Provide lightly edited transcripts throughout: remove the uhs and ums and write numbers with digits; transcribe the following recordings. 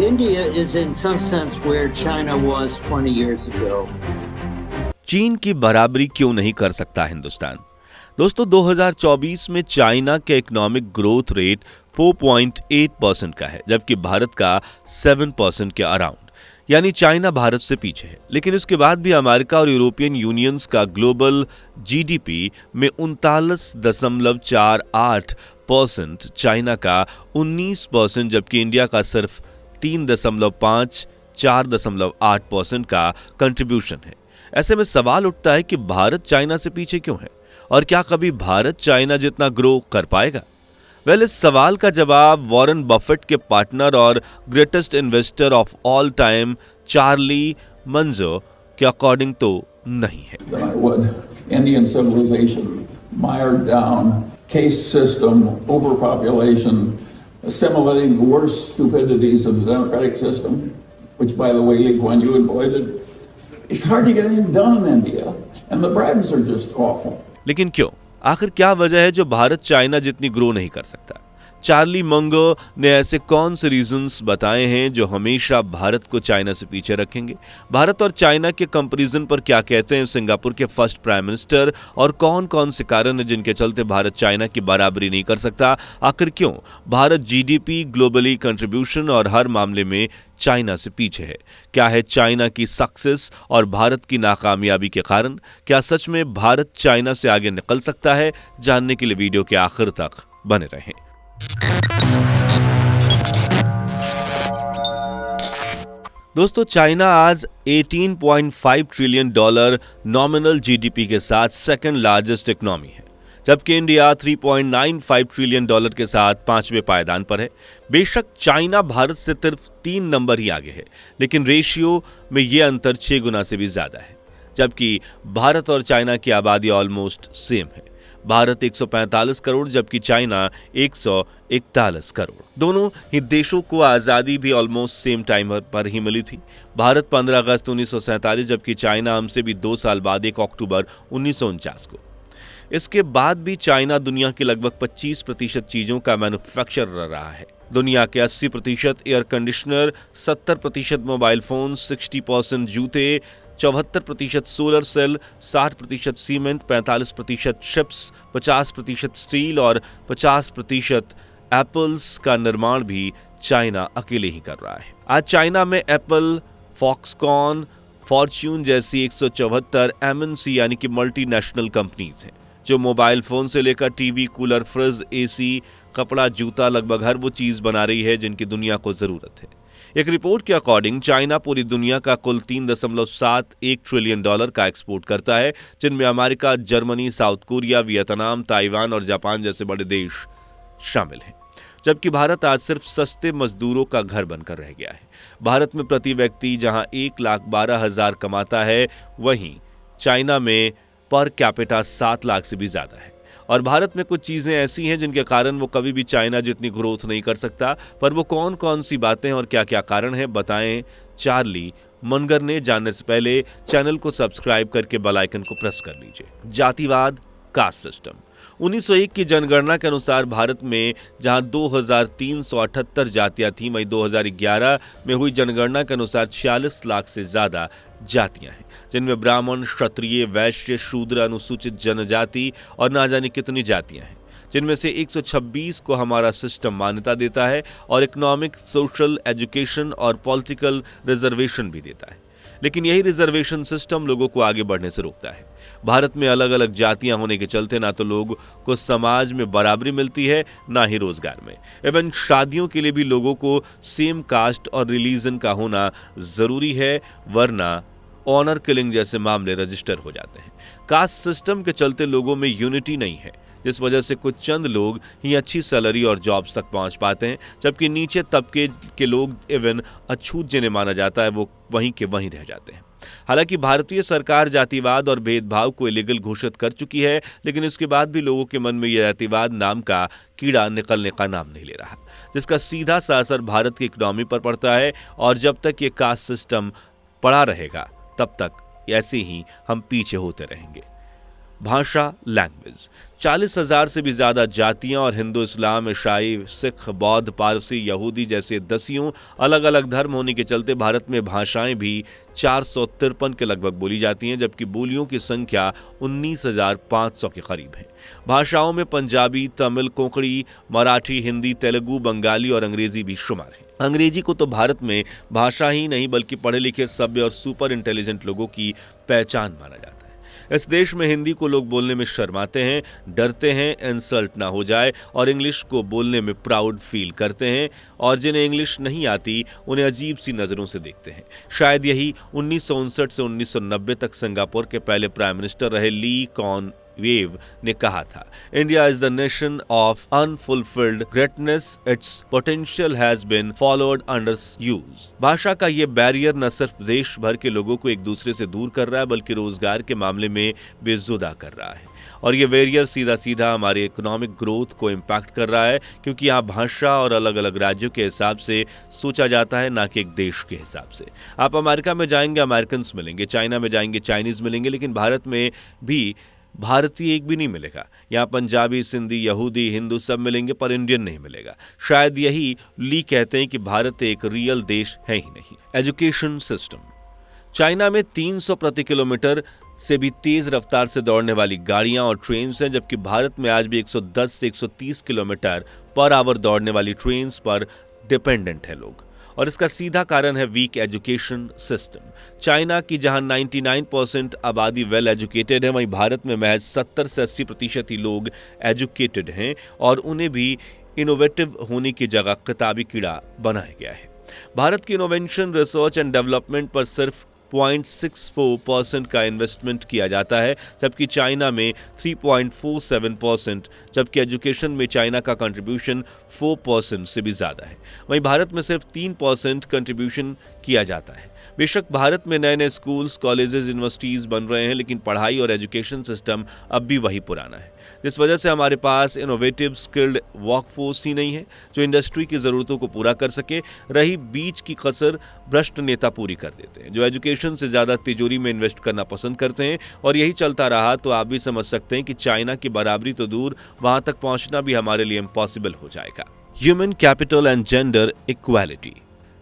India is in some sense where China was 20 years ago. चीन की बराबरी क्यों नहीं कर सकता हिंदुस्तान? दोस्तों 2024 में चाइना के इकोनॉमिक ग्रोथ रेट 4.8% का है, जबकि भारत का 7% के अराउंड। यानी चाइना भारत से पीछे है। लेकिन इसके बाद भी अमेरिका और यूरोपियन यूनियंस का ग्लोबल जीडीपी में 39.48%, चाइना का 19%, जबकि इंडिया का सिर्फ 3.5-4.8% का कंट्रीब्यूशन है। ऐसे में सवाल उठता है कि भारत चाइना से पीछे क्यों है और क्या कभी भारत चाइना जितना ग्रो कर पाएगा? इस सवाल का जवाब वॉरेन बफेट के पार्टनर और greatest investor of all time Charlie Munger के अकॉर्डिंग तो नहीं है। Indian civilization mired down, caste system, overpopulation, assimilating the worst stupidities of the democratic system, which by the way Lee Kuan Yew avoided. It's hard to get anything done in India, and the bribes are just awful. लेकिन क्यों? आखिर क्या वजह है जो Bharat China जितनी grow नहीं कर सकता? चार्ली मंगो ने ऐसे कौन से रीजंस बताए हैं जो हमेशा भारत को चाइना से पीछे रखेंगे? भारत और चाइना के कंपैरिजन पर क्या कहते हैं सिंगापुर के फर्स्ट प्राइम मिनिस्टर? और कौन कौन से कारण हैं जिनके चलते भारत चाइना की बराबरी नहीं कर सकता? आखिर क्यों भारत जीडीपी, ग्लोबली कंट्रीब्यूशन और हर मामले में चाइना से पीछे है? क्या है चाइना की सक्सेस और भारत की नाकामयाबी के कारण? क्या सच में भारत चाइना से आगे निकल सकता है? जानने के लिए वीडियो के आखिर तक बने रहें। दोस्तों चाइना आज 18.5 ट्रिलियन डॉलर नॉमिनल जीडीपी के साथ सेकंड लार्जेस्ट इकोनॉमी है, जबकि इंडिया 3.95 ट्रिलियन डॉलर के साथ पांचवें पायदान पर है। बेशक चाइना भारत से सिर्फ 3 नंबर ही आगे है, लेकिन रेशियो में यह अंतर 6 गुना से भी ज्यादा है। जबकि भारत और चाइना की आबादी ऑलमोस्ट सेम है। भारत 145 करोड़ जबकि चाइना 141 करोड़। दोनों ही देशों को आजादी भी ऑलमोस्ट सेम टाइम पर ही मिली थी। भारत 15 अगस्त 1947 जबकि चाइना हमसे भी 2 साल बाद 1 अक्टूबर 1949 को। इसके बाद भी चाइना दुनिया की लगभग 25% चीजों का मैन्युफैक्चरर रहा है। दुनिया के 80% एयर कंडीशनर, 70% मोबाइल फोन, 60% जूते, 74% solar cell, 60% cement, 45% chips, 50% steel और 50% एप्पल्स का निर्माण भी चाइना अकेले ही कर रहा है। आज चाइना में एप्पल, फॉक्सकॉन, फॉर्च्यून जैसी 174 एमएनसी यानी कि मल्टीनेशनल कंपनीज हैं, जो मोबाइल फोन से लेकर टीवी, कूलर, फ्रिज, एसी, कपड़ा, जूता, लगभग हर वो चीज बना रही है जिनकी दुनिया को जरूरत है। एक रिपोर्ट के अकॉर्डिंग चाइना पूरी दुनिया का कुल 3.71 ट्रिलियन डॉलर का एक्सपोर्ट करता है, जिनमें America, Germany, south Korea, Vietnam, Taiwan और जापान जैसे बड़े देश शामिल हैं। जबकि भारत आज सिर्फ सस्ते मजदूरों का घर बनकर रह गया है। भारत में प्रति व्यक्ति जहां 1,12,000 कमाता है, वहीं चाइना में पर कैपिटा 7 लाख से भी ज्यादा है। और भारत में कुछ चीजें ऐसी हैं जिनके कारण वो कभी भी चाइना जितनी ग्रोथ नहीं कर सकता। पर वो कौन कौन सी बातें और क्या क्या कारण हैं, बताएं चार्ली मनगर ने। जानने से पहले चैनल को सब्सक्राइब करके बेल आइकन को प्रेस कर लीजिए। जातिवाद, कास्ट सिस्टम। 1901 की जनगणना के अनुसार भारत में जहां 2378 जातियां थीं, वहीं 2011 में हुई जनगणना के अनुसार 46 लाख से ज्यादा जातियां हैं, जिनमें ब्राह्मण, क्षत्रिय, वैश्य, शूद्र, अनुसूचित जनजाति और ना जाने कितनी जातियां हैं, जिनमें से 126 को हमारा सिस्टम मान्यता देता है और इकोनॉमिक, सोशल, एजुकेशन और पॉलिटिकल रिजर्वेशन भी देता है। लेकिन यही रिजर्वेशन सिस्टम लोगों को आगे बढ़ने से रोकता है। भारत में अलग अलग जातियां होने के चलते ना तो लोगों को समाज में बराबरी मिलती है, ना ही रोजगार में। इवन शादियों के लिए भी लोगों को सेम कास्ट और रिलीजन का होना जरूरी है, वरना ऑनर किलिंग जैसे मामले रजिस्टर हो जाते हैं। कास्ट सिस्टम के चलते लोगों में यूनिटी नहीं है, जिस वजह से कुछ चंद लोग ही अच्छी सैलरी और जॉब्स तक पहुंच पाते हैं, जबकि नीचे तबके के लोग इवन अछूत जिन्हें माना जाता है वो वहीं के वहीं रह जाते हैं। हालांकि भारतीय सरकार जातिवाद और भेदभाव को इलीगल घोषित कर चुकी है, लेकिन इसके बाद भी लोगों के मन में यह जातिवाद नाम का कीड़ा निकलने का नाम नहीं ले रहा, जिसका सीधा सा असर भारत की इकोनॉमी पर पड़ता है। और जब तक ये कास्ट सिस्टम पड़ा रहेगा, तब तक ऐसे ही हम पीछे होते रहेंगे। भाषा, लैंग्वेज। 40,000 से भी ज्यादा जातियां और हिंदू, इस्लाम, ईसाई, सिख, बौद्ध, पारसी, यहूदी जैसे दसियों अलग अलग धर्म होने के चलते भारत में भाषाएं भी 453 के लगभग बोली जाती हैं, जबकि बोलियों की संख्या 19,500 के करीब है। भाषाओं में पंजाबी, तमिल, कोंकणी, मराठी, हिंदी, तेलुगु, बंगाली और अंग्रेजी भी शुमार है। अंग्रेजी को तो भारत में भाषा ही नहीं बल्कि पढ़े लिखे, सभ्य और सुपर इंटेलिजेंट लोगों की पहचान माना जाता है। इस देश में हिंदी को लोग बोलने में शर्माते हैं, डरते हैं इंसल्ट ना हो जाए, और इंग्लिश को बोलने में प्राउड फील करते हैं, और जिन्हें इंग्लिश नहीं आती उन्हें अजीब सी नजरों से देखते हैं। शायद यही 1959 से 1990 तक सिंगापुर के पहले प्राइम मिनिस्टर रहे ली कॉर्न वेव ने कहा था, India is the nation of unfulfilled greatness, its potential has been followed under use. भाषा का ये बैरियर न सिर्फ देश भर के लोगों को एक दूसरे से दूर कर रहा है बल्कि रोजगार के मामले में बेजुदा कर रहा है, और ये बैरियर सीधा सीधा हमारे इकोनॉमिक ग्रोथ को इम्पैक्ट कर रहा है, क्योंकि यहाँ भाषा और अलग अलग राज्यों के हिसाब से सोचा जाता है, ना कि एक देश के हिसाब से। आप अमेरिका में जाएंगे अमेरिकन मिलेंगे, चाइना में जाएंगे चाइनीज मिलेंगे, लेकिन भारत में भी भारतीय एक भी नहीं मिलेगा। यहाँ पंजाबी, सिंधी, यहूदी, हिंदू सब मिलेंगे पर इंडियन नहीं मिलेगा। शायद यही ली कहते हैं कि भारत एक रियल देश है ही नहीं। Education system. चाइना में 300 प्रति किलोमीटर से भी तेज रफ्तार से दौड़ने वाली गाड़ियां और ट्रेन्स हैं, जबकि भारत में आज भी 110 से 130 किलोमीटर पर आवर दौड़ने वाली ट्रेन्स पर डिपेंडेंट है लोग, और इसका सीधा कारण है वीक एजुकेशन सिस्टम। चाइना की जहां 99% आबादी वेल एजुकेटेड है, वहीं भारत में महज 70 से 80% ही लोग एजुकेटेड हैं, और उन्हें भी इनोवेटिव होने की जगह किताबी कीड़ा बनाया गया है। भारत की इनोवेशन, रिसर्च एंड डेवलपमेंट पर सिर्फ 0.64% का इन्वेस्टमेंट किया जाता है, जबकि चाइना में 3.47%, जबकि एजुकेशन में चाइना का कंट्रीब्यूशन 4% से भी ज्यादा है। वहीं भारत में सिर्फ 3% कंट्रीब्यूशन किया जाता है। बेशक भारत में नए नए स्कूल्स, कॉलेजेस, यूनिवर्सिटीज बन रहे हैं, लेकिन पढ़ाई और एजुकेशन सिस्टम अब भी वही पुराना है, जिस वजह से हमारे पास इनोवेटिव स्किल्ड वर्कफोर्स ही नहीं है जो इंडस्ट्री की ज़रूरतों को पूरा कर सके। रही बीच की कसर भ्रष्ट नेता पूरी कर देते हैं, जो एजुकेशन से ज़्यादा तिजोरी में इन्वेस्ट करना पसंद करते हैं, और यही चलता रहा तो आप भी समझ सकते हैं कि चाइना की बराबरी तो दूर, वहां तक पहुंचना भी हमारे लिए इम्पॉसिबल हो जाएगा। Human capital and gender equality.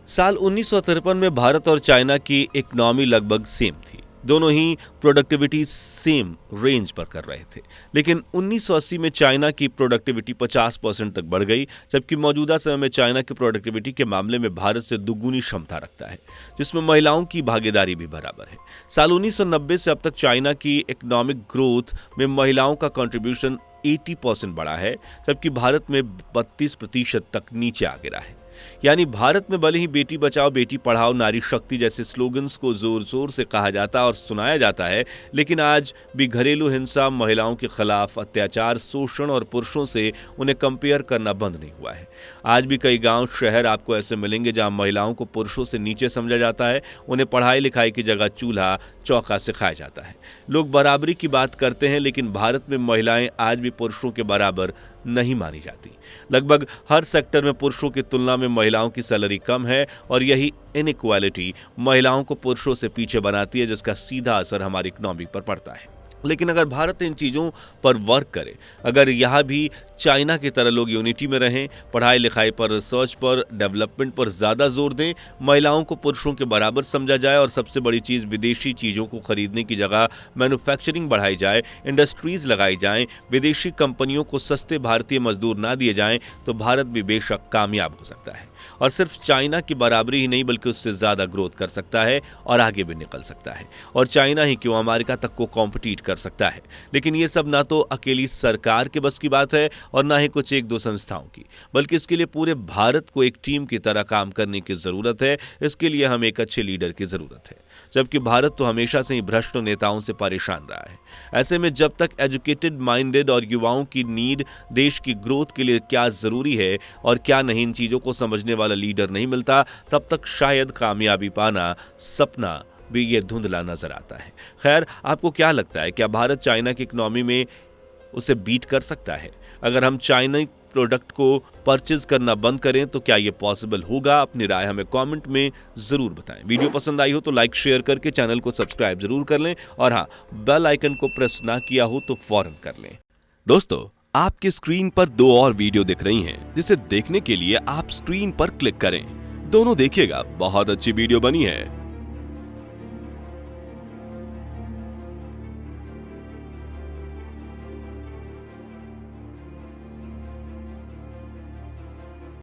साल 1953 में भारत और चाइना की इकोनॉमी लगभग सेम थी, दोनों ही प्रोडक्टिविटी सेम रेंज पर कर रहे थे, लेकिन 1980 में चाइना की प्रोडक्टिविटी 50% तक बढ़ गई, जबकि मौजूदा समय में चाइना की प्रोडक्टिविटी के मामले में भारत से दुगुनी क्षमता रखता है, जिसमें महिलाओं की भागीदारी भी बराबर है। साल 1990 से अब तक चाइना की इकोनॉमिक ग्रोथ में महिलाओं का कंट्रीब्यूशन 80% बढ़ा है, जबकि भारत में 32% तक नीचे आ गिरा है। यानी भारत में भले ही बेटी बचाओ बेटी पढ़ाओ, नारी शक्ति जैसे स्लोगन्स को जोर जोर से कहा जाता और सुनाया जाता है, लेकिन आज भी घरेलू हिंसा, महिलाओं के खिलाफ अत्याचार, शोषण और पुरुषों से उन्हें कंपेयर करना बंद नहीं हुआ है। आज भी कई गांव, शहर आपको ऐसे मिलेंगे जहां महिलाओं को पुरुषों से नीचे समझा जाता है, उन्हें पढ़ाई लिखाई की जगह चूल्हा चौका सिखाया जाता है। लोग बराबरी की बात करते हैं, लेकिन भारत में महिलाएं आज भी पुरुषों के बराबर नहीं मानी जाती। लगभग हर सेक्टर में पुरुषों की तुलना में महिलाओं की सैलरी कम है, और यही इनइक्वालिटी महिलाओं को पुरुषों से पीछे बनाती है, जिसका सीधा असर हमारी इकोनॉमी पर पड़ता है। लेकिन अगर भारत इन चीज़ों पर वर्क करे, अगर यहाँ भी चाइना की तरह लोग यूनिटी में रहें, पढ़ाई लिखाई पर, रिसर्च पर, डेवलपमेंट पर ज़्यादा जोर दें, महिलाओं को पुरुषों के बराबर समझा जाए, और सबसे बड़ी चीज़ विदेशी चीज़ों को खरीदने की जगह मैन्युफैक्चरिंग बढ़ाई जाए, इंडस्ट्रीज़ लगाई जाएं, विदेशी कंपनियों को सस्ते भारतीय मजदूर ना दिए जाएं, तो भारत भी बेशक कामयाब हो सकता है, और सिर्फ चाइना की बराबरी ही नहीं बल्कि उससे ज़्यादा ग्रोथ कर सकता है और आगे भी निकल सकता है। और चाइना ही क्यों, अमेरिका तक को कॉम्पिटिट कर सकता है। लेकिन ये सब ना तो अकेली सरकार के बस की बात है और ना ही कुछ एक दो संस्थाओं की, बल्कि इसके लिए पूरे भारत को एक टीम की तरह काम करने की ज़रूरत है। इसके लिए हमें एक अच्छे लीडर की ज़रूरत है, जबकि भारत तो हमेशा से ही भ्रष्ट नेताओं से परेशान रहा है। ऐसे में जब तक एजुकेटेड, माइंडेड और युवाओं की नीड, देश की ग्रोथ के लिए क्या ज़रूरी है और क्या नहीं, इन चीज़ों को समझने वाला लीडर नहीं मिलता, तब तक शायद कामयाबी पाना सपना भी ये धुंधला नजर आता है। खैर, आपको क्या लगता है, क्या भारत चाइना की इकोनॉमी में उसे बीट कर सकता है? अगर हम चाइना प्रोडक्ट को परचेज करना बंद करें तो क्या ये पॉसिबल होगा? अपनी राय हमें कमेंट में जरूर बताएं। वीडियो पसंद आई हो तो लाइक शेयर करके चैनल को सब्सक्राइब जरूर कर लें और हाँ, बेल आइकन को प्रेस ना किया हो तो फौरन कर लें। दोस्तों, आपके स्क्रीन पर 2 और वीडियो दिख रही हैं, जिसे देखने के लिए आप स्क्रीन पर क्लिक करें। दोनों देखिएगा, बहुत अच्छी वीडियो बनी है।